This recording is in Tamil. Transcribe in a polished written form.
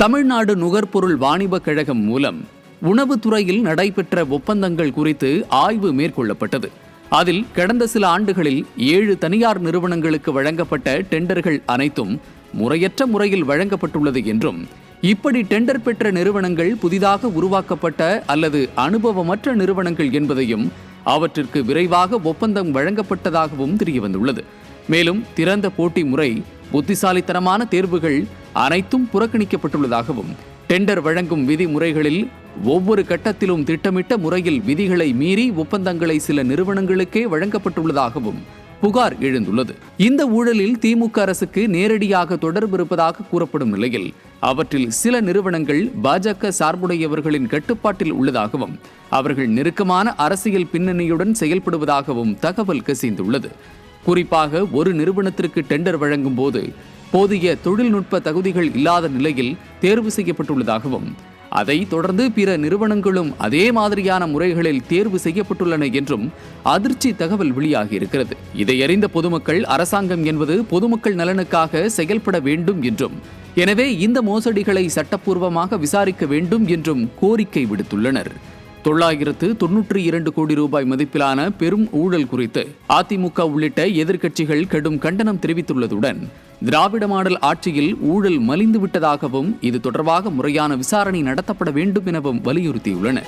தமிழ்நாடு நுகர்பொருள் வாணிபக் கழகம் மூலம் உணவுத்துறையில் நடைபெற்ற ஒப்பந்தங்கள் குறித்து ஆய்வு மேற்கொள்ளப்பட்டது. அதில் கடந்த சில ஆண்டுகளில் 7 தனியார் நிறுவனங்களுக்கு வழங்கப்பட்ட டெண்டர்கள் அனைத்தும் முறையற்ற முறையில் வழங்கப்பட்டுள்ளது என்றும், இப்படி டெண்டர் பெற்ற நிறுவனங்கள் புதிதாக உருவாக்கப்பட்ட அல்லது அனுபவமற்ற நிறுவனங்கள் என்பதையும், அவற்றிற்கு விரைவாக ஒப்பந்தம் வழங்கப்பட்டதாகவும் தெரியவந்துள்ளது. மேலும் திறந்த போட்டி முறை, புத்திசாலித்தனமான தேர்வுகள் அனைத்தும் புறக்கணிக்கப்பட்டுள்ளதாகவும், டெண்டர் வழங்கும் விதிமுறைகளில் ஒவ்வொரு கட்டத்திலும் திட்டமிட்ட முறையில் விதிகளை மீறி ஒப்பந்தங்களை சில நிறுவனங்களுக்கே வழங்கப்பட்டுள்ளதாகவும் புகார் எழுந்துள்ளது. இந்த ஊழலில் திமுக அரசுக்கு நேரடியாக தொடர்பு இருப்பதாக கூறப்படும் நிலையில், அவற்றில் சில நிறுவனங்கள் பாஜக சார்புடையவர்களின் கட்டுப்பாட்டில் உள்ளதாகவும், அவர்கள் நெருக்கமான அரசியல் பின்னணியுடன் செயல்படுவதாகவும் தகவல் கசிந்துள்ளது. குறிப்பாக ஒரு நிறுவனத்திற்கு டெண்டர் வழங்கும் போது போதிய தொழில்நுட்ப தகுதிகள் இல்லாத நிலையில் தேர்வு செய்யப்பட்டுள்ளதாகவும், அதை தொடர்ந்து பிற நிறுவனங்களும் அதே மாதிரியான முறைகளில் தேர்வு செய்யப்பட்டுள்ளன என்றும் அதிர்ச்சி தகவல் வெளியாகியிருக்கிறது. இதை அறிந்த பொதுமக்கள், அரசாங்கம் என்பது பொதுமக்கள் நலனுக்காக செயல்பட வேண்டும் என்றும், எனவே இந்த மோசடிகளை சட்டப்பூர்வமாக விசாரிக்க வேண்டும் என்றும் கோரிக்கை விடுத்துள்ளனர். 992 கோடி ரூபாய் மதிப்பிலான பெரும் ஊழல் குறித்து அதிமுக உள்ளிட்ட எதிர்க்கட்சிகள் கடும் கண்டனம் தெரிவித்துள்ளதுடன், திராவிட மாடல் ஆட்சியில் ஊழல் மலிந்துவிட்டதாகவும், இது தொடர்பாக முறையான விசாரணை நடத்தப்பட வேண்டும் எனவும் வலியுறுத்தியுள்ளன.